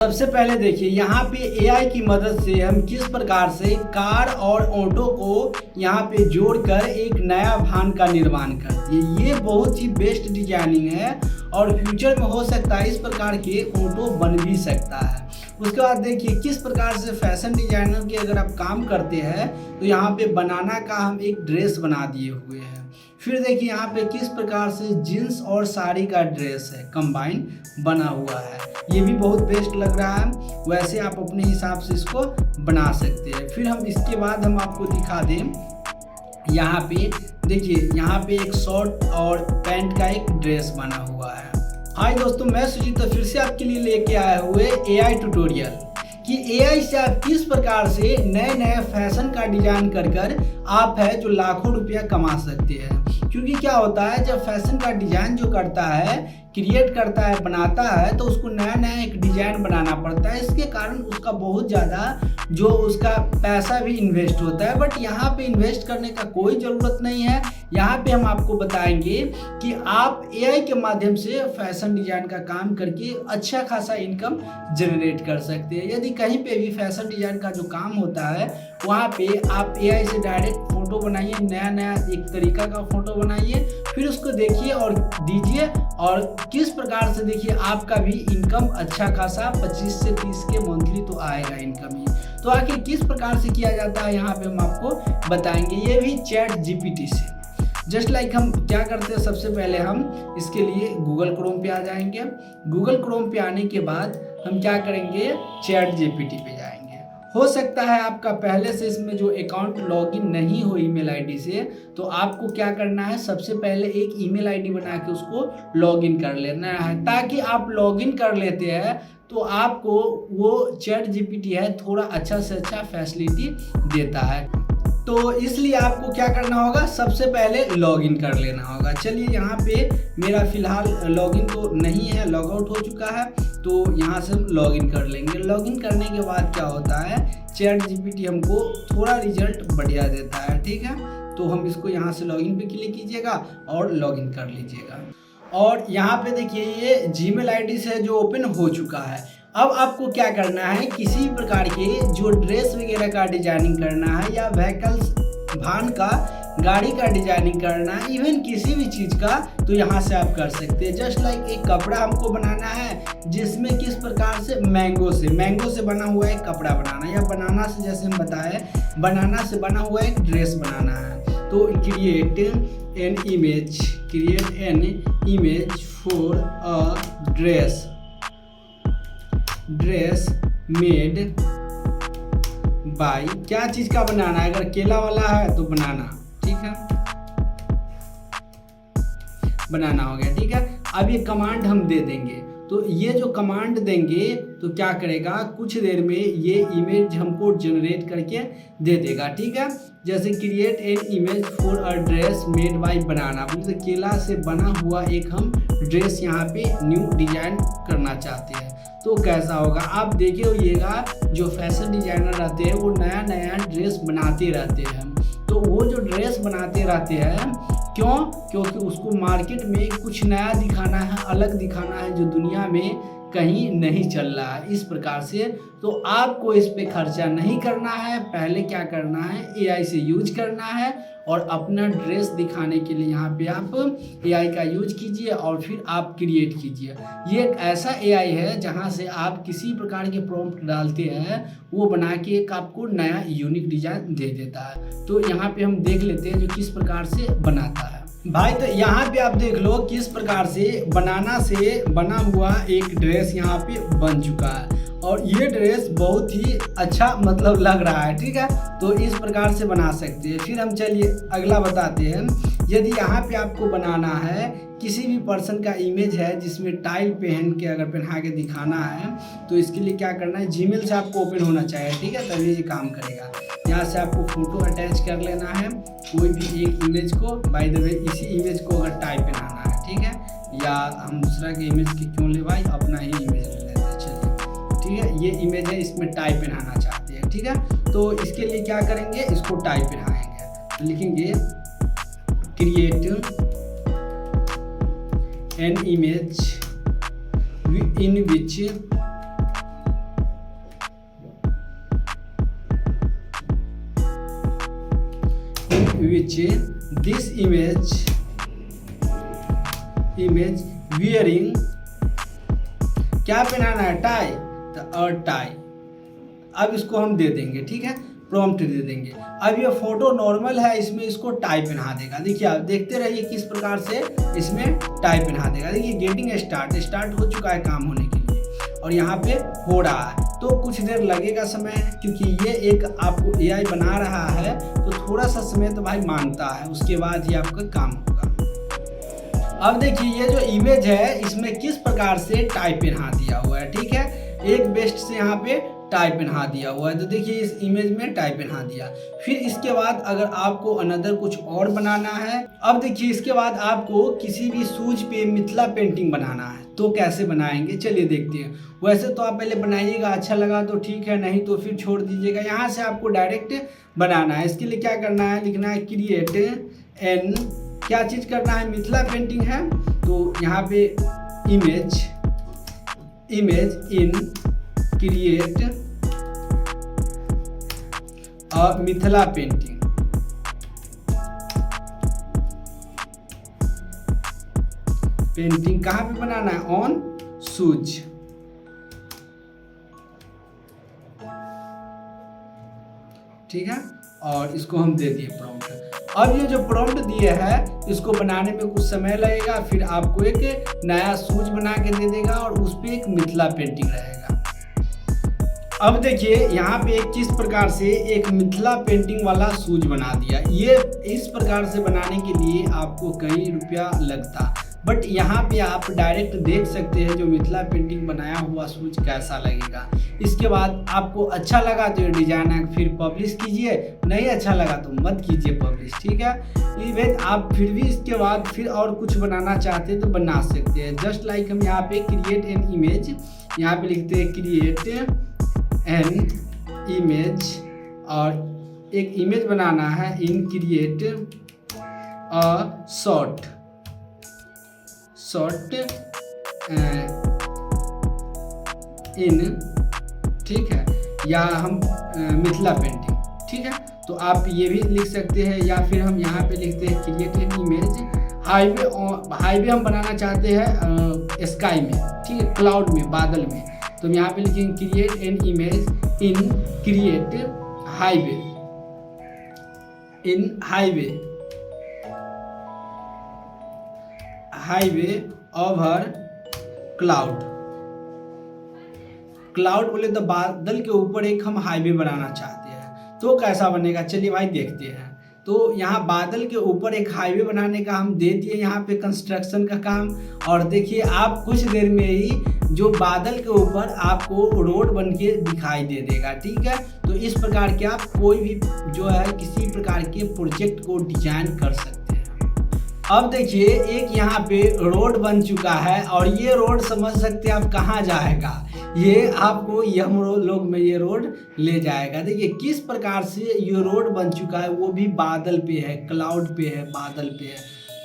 सबसे पहले देखिए यहाँ पे एआई की मदद से हम किस प्रकार से कार और ऑटो को यहाँ पे जोड़कर एक नया वाहन का निर्माण करते हैं। ये बहुत ही बेस्ट डिजाइनिंग है और फ्यूचर में हो सकता है इस प्रकार के ऑटो बन भी सकता है। उसके बाद देखिए किस प्रकार से फैशन डिजाइनर के अगर आप काम करते हैं तो यहाँ पे बनाना का हम एक ड्रेस बना दिए हुए हैं। फिर देखिए यहाँ पे किस प्रकार से जीन्स और साड़ी का ड्रेस है कंबाइन बना हुआ है, ये भी बहुत बेस्ट लग रहा है। वैसे आप अपने हिसाब से इसको बना सकते हैं। फिर हम इसके बाद हम आपको दिखा दें यहाँ पे देखिए यहाँ पे एक शॉर्ट और पैंट का एक ड्रेस बना हुआ है। हाय दोस्तों, मैं सुजीत तो फिर से आपके लिए लेके आए हुए एआई ट्यूटोरियल कि एआई से आप किस प्रकार से नए नए फैशन का डिजाइन कर आप है जो लाखों रुपया कमा सकते हैं। क्योंकि क्या होता है जब फैशन का डिजाइन जो करता है, क्रिएट करता है, बनाता है तो उसको नया नया एक डिजाइन बनाना पड़ता है। इसके कारण उसका बहुत ज़्यादा जो उसका पैसा भी इन्वेस्ट होता है। बट यहाँ पे इन्वेस्ट करने का कोई ज़रूरत नहीं है। यहाँ पे हम आपको बताएंगे कि आप एआई के माध्यम से फैशन डिजाइन का काम करके अच्छा खासा इनकम जनरेट कर सकते हैं। यदि कहीं पे भी फैशन डिजाइन का जो काम होता है वहाँ पे आप एआई से डायरेक्ट फ़ोटो बनाइए, नया नया एक तरीका का फ़ोटो बनाइए, फिर उसको देखिए और दीजिए और किस प्रकार से देखिए आपका भी इनकम अच्छा खासा 25 से 30 के मंथली तो आएगा इनकम ही। तो आखिर किस प्रकार से किया जाता है यहाँ पे हम आपको बताएंगे, ये भी चैट जीपीटी से। जस्ट लाइक हम क्या करते हैं, सबसे पहले हम इसके लिए गूगल क्रोम पे आ जाएंगे। गूगल क्रोम पे आने के बाद हम क्या करेंगे, चैट जीपीटी पे जाएंगे। हो सकता है आपका पहले से इसमें जो अकाउंट लॉगिन नहीं हो ईमेल आईडी से, तो आपको क्या करना है, सबसे पहले एक ईमेल आईडी बना के उसको लॉगिन कर लेना है। ताकि आप लॉगिन कर लेते हैं तो आपको वो चैट जीपीटी है थोड़ा अच्छा से अच्छा फैसिलिटी देता है। तो इसलिए आपको क्या करना होगा, सबसे पहले लॉगिन कर लेना होगा। चलिए यहाँ पे मेरा फिलहाल लॉगिन तो नहीं है, लॉग आउट हो चुका है, तो यहाँ से हम लॉगिन कर लेंगे। लॉगिन करने के बाद क्या होता है, चैट जीपीटी हमको थोड़ा रिजल्ट बढ़िया देता है, ठीक है। तो हम इसको यहाँ से लॉगिन पे क्लिक कीजिएगा और लॉगिन कर लीजिएगा। और यहाँ पे देखिए ये जीमेल आईडी से जो ओपन हो चुका है। अब आपको क्या करना है, किसी प्रकार के जो ड्रेस वगैरह का डिजाइनिंग करना है या व्हीकल्स वाहन का, गाड़ी का डिजाइनिंग करना है, इवन किसी भी चीज़ का, तो यहाँ से आप कर सकते हैं। जस्ट लाइक एक कपड़ा हमको बनाना है जिसमें किस प्रकार से मैंगो से बना हुआ एक कपड़ा बनाना, या बनाना से जैसे हम बताए बनाना से बना हुआ एक ड्रेस बनाना है। तो create an image for a dress made bye, क्या चीज़ का बनाना है, अगर केला वाला है तो बनाना, ठीक है, बनाना हो गया, ठीक है। अब ये कमांड हम दे देंगे, तो ये जो कमांड देंगे तो क्या करेगा, कुछ देर में ये इमेज हमको जनरेट करके दे देगा, ठीक है। जैसे create an image for a dress made by banana, मतलब केला से बना हुआ एक हम ड्रेस यहाँ पे न्यू डिजाइन करना चाहते हैं। तो कैसा होगा आप देखिए होइएगा, जो फैशन डिजाइनर रहते हैं वो नया नया ड्रेस बनाते रहते हैं। तो वो जो ड्रेस बनाते रहते हैं क्यों, क्योंकि उसको मार्केट में कुछ नया दिखाना है, अलग दिखाना है जो दुनिया में कहीं नहीं चल रहा है इस प्रकार से। तो आपको इस पे खर्चा नहीं करना है, पहले क्या करना है, एआई से यूज करना है और अपना ड्रेस दिखाने के लिए यहाँ पे आप एआई का यूज कीजिए और फिर आप क्रिएट कीजिए। ये एक ऐसा एआई है जहाँ से आप किसी प्रकार के प्रॉम्प्ट डालते हैं वो बना के एक आपको नया यूनिक डिजाइन दे देता है। तो यहाँ पे हम देख लेते हैं जो किस प्रकार से बनाता है भाई। तो यहाँ पे आप देख लो किस प्रकार से बनाना से बना हुआ एक ड्रेस यहाँ पे बन चुका है और ये ड्रेस बहुत ही अच्छा मतलब लग रहा है, ठीक है। तो इस प्रकार से बना सकते हैं। फिर हम चलिए अगला बताते हैं। यदि यहाँ पे आपको बनाना है किसी भी पर्सन का इमेज है जिसमें टाइल पहन के अगर पहना के दिखाना है, तो इसके लिए क्या करना है, जीमेल से आपको ओपन होना चाहिए, ठीक है, तभी ये काम करेगा। यहाँ से आपको फोटो अटैच कर लेना है कोई भी एक इमेज को। बाय द वे इसी इमेज को अगर टाइप पहनाना है, ठीक है, या हम दूसरा के इमेज के क्यों ले भाई, अपना ही इमेज ले लेते हैं, चलिए, ठीक है। ये इमेज है, इसमें टाइप पहनाना चाहते हैं, ठीक है। तो इसके लिए क्या करेंगे, इसको टाइप पहनाएंगे, तो लिखेंगे create an image in which which this image wearing, क्या पहनाना है, टाई, और टाई। अब इसको हम दे देंगे, ठीक है, प्रॉम्प्ट दे देंगे। अब ये फोटो नॉर्मल है, इसमें इसको टाई पहना देगा। देखिए आप देखते रहिए किस प्रकार से इसमें टाई पहना देगा। देखिए गेटिंग स्टार्ट हो चुका है काम होने के लिए, और यहाँ पे हो रहा है। तो कुछ देर लगेगा समय, क्योंकि ये एक आपको AI बना रहा है, तो थोड़ा सा समय तो भाई मांगता है, उसके बाद ही आपका काम होगा। अब देखिए ये जो इमेज है इसमें किस प्रकार से टाई पहना दिया हुआ है, ठीक है, एक बेस्ट से यहाँ पे टाई पहना दिया हुआ है। तो देखिए इस इमेज में टाई पहना दिया। फिर इसके बाद अगर आपको अनदर कुछ और बनाना है, अब देखिए इसके बाद आपको किसी भी शूज पे मिथिला पेंटिंग बनाना है, तो कैसे बनाएंगे चलिए देखते हैं। वैसे तो आप पहले बनाइएगा, अच्छा लगा तो ठीक है, नहीं तो फिर छोड़ दीजिएगा। यहाँ से आपको डायरेक्ट बनाना है। इसके लिए क्या करना है, लिखना है क्रिएट एन, क्या चीज़ करना है, मिथिला पेंटिंग है, तो यहाँ पे image in create Mithila painting. कहाँ पे बनाना है, ऑन शूज, ठीक है, और इसको हम दे दिए प्रॉम्प्ट। अब ये जो प्रॉम्प्ट दिए है इसको बनाने में कुछ समय लगेगा, फिर आपको एक नया शूज बना के दे देगा और उस पर एक मिथिला पेंटिंग रहेगा। अब देखिए यहाँ पे किस प्रकार से एक मिथिला पेंटिंग वाला शूज बना दिया। ये इस प्रकार से बनाने के लिए आपको कई रुपया लगता, बट यहाँ पे आप डायरेक्ट देख सकते हैं जो मिथिला पेंटिंग बनाया हुआ शूज कैसा लगेगा। इसके बाद आपको अच्छा लगा तो डिजाइन फिर पब्लिश कीजिए, नहीं अच्छा लगा तो मत कीजिए पब्लिश, ठीक है। इवन आप फिर भी इसके बाद फिर और कुछ बनाना चाहते हैं तो बना सकते हैं। जस्ट लाइक हम यहाँ पे क्रिएट एन इमेज, यहाँ पे लिखते हैं क्रिएट एन इमेज, और एक इमेज बनाना है इन क्रिएट अ शॉर्ट इन, ठीक है, या हम मिथिला पेंटिंग, ठीक है। तो आप ये भी लिख सकते हैं, या फिर हम यहाँ पे लिखते हैं क्रिएट एन इमेज हाईवे हम बनाना चाहते हैं स्काई में, ठीक है, क्लाउड में, बादल में, तो हम यहाँ पे लिखेंगे create an image in create highway over cloud बोले तो बादल के ऊपर एक हम हाईवे बनाना चाहते हैं, तो कैसा बनेगा चलिए भाई देखते हैं। तो यहाँ बादल के ऊपर एक हाईवे बनाने का हम दे दिए यहाँ पे कंस्ट्रक्शन का काम, और देखिए आप कुछ देर में ही जो बादल के ऊपर आपको रोड बन के दिखाई दे देगा, ठीक है। तो इस प्रकार के आप कोई भी जो है किसी प्रकार के प्रोजेक्ट को डिजाइन कर सकते हैं। अब देखिए एक यहाँ पे रोड बन चुका है, और ये रोड समझ सकते हैं आप कहाँ जाएगा, ये आपको यमलोक में ये रोड ले जाएगा। देखिए किस प्रकार से ये रोड बन चुका है, वो भी बादल पे है, क्लाउड पे है, बादल पे है।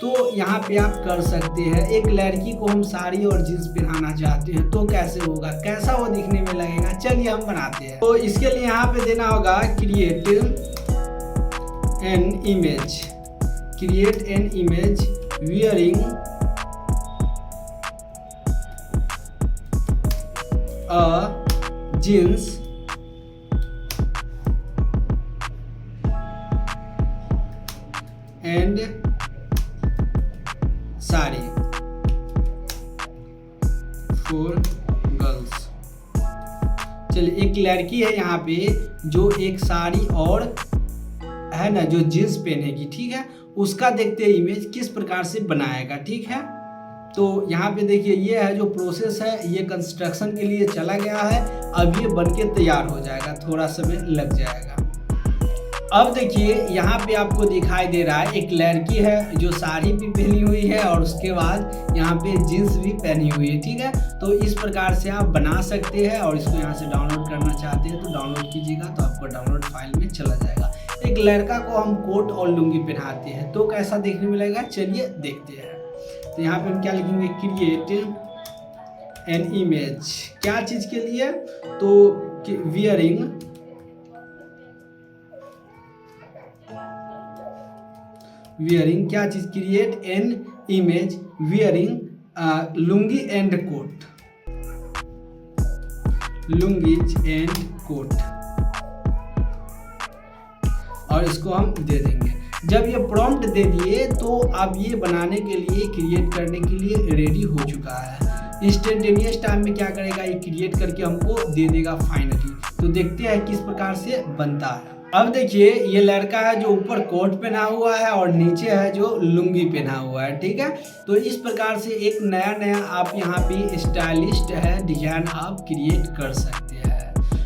तो यहाँ पे आप कर सकते हैं। एक लड़की को हम साड़ी और जींस पहनाना चाहते हैं, तो कैसे होगा, कैसा वो दिखने में लगेगा, चलिए हम बनाते हैं। तो इसके लिए यहाँ पे देना होगा create an image wearing jeans and sari for girls. चलिए एक लड़की है यहाँ पे जो एक साड़ी और है ना जो जीन्स पहनेगी, ठीक है, उसका देखते हैं इमेज किस प्रकार से बनाएगा, ठीक है। तो यहाँ पे देखिए ये है जो प्रोसेस है, ये कंस्ट्रक्शन के लिए चला गया है, अब ये बनके तैयार हो जाएगा, थोड़ा समय लग जाएगा। अब देखिए यहाँ पे आपको दिखाई दे रहा है एक लड़की है जो साड़ी भी पहनी हुई है और उसके बाद यहाँ पे जीन्स भी पहनी हुई है, ठीक है। तो इस प्रकार से आप बना सकते हैं, और इसको यहाँ से डाउनलोड करना चाहते हैं तो डाउनलोड कीजिएगा, तो आपको डाउनलोड फाइल में चला जाएगा। एक लड़का को हम कोट और लुंगी पहनाते हैं, तो कैसा देखने में लगेगा चलिए देखते हैं। तो यहाँ पे हम क्या लिखेंगे क्रिएट एन इमेज, क्या चीज़ के लिए, तो वियरिंग वियरिंग क्या चीज़, create an image wearing lungi and coat, lungis and coat, और इसको हम दे देंगे। जब ये प्रॉम्प्ट दे दिए तो अब ये बनाने के लिए, क्रिएट करने के लिए रेडी हो चुका है। इंस्टेंटेनियस टाइम में क्या करेगा, ये क्रिएट करके हमको दे देगा फाइनली। तो देखते हैं किस प्रकार से बनता है। अब देखिए ये लड़का है जो ऊपर कोट पहना हुआ है और नीचे है जो लुंगी पहना हुआ है, ठीक है। तो इस प्रकार से एक नया आप यहाँ पे स्टाइलिस्ट है डिजाइन आप क्रिएट कर सकते हैं।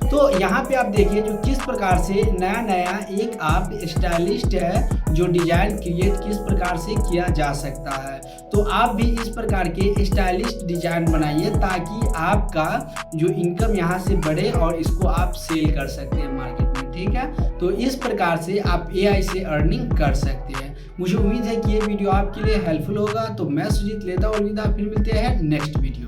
तो यहाँ पे आप देखिए जो किस प्रकार से नया एक आप स्टाइलिस्ट है जो डिजाइन क्रिएट किस प्रकार से किया जा सकता है। तो आप भी इस प्रकार के स्टाइलिस्ट डिजाइन बनाइए ताकि आपका जो इनकम यहाँ से बढ़े और इसको आप सेल कर सकते हैं मार्केट में, ठीक है। तो इस प्रकार से आप AI से अर्निंग कर सकते हैं। मुझे उम्मीद है कि ये वीडियो आपके लिए हेल्पफुल होगा। तो मैं सुजीत लेता हूँ अलविदा, फिर मिलते हैं नेक्स्ट वीडियो।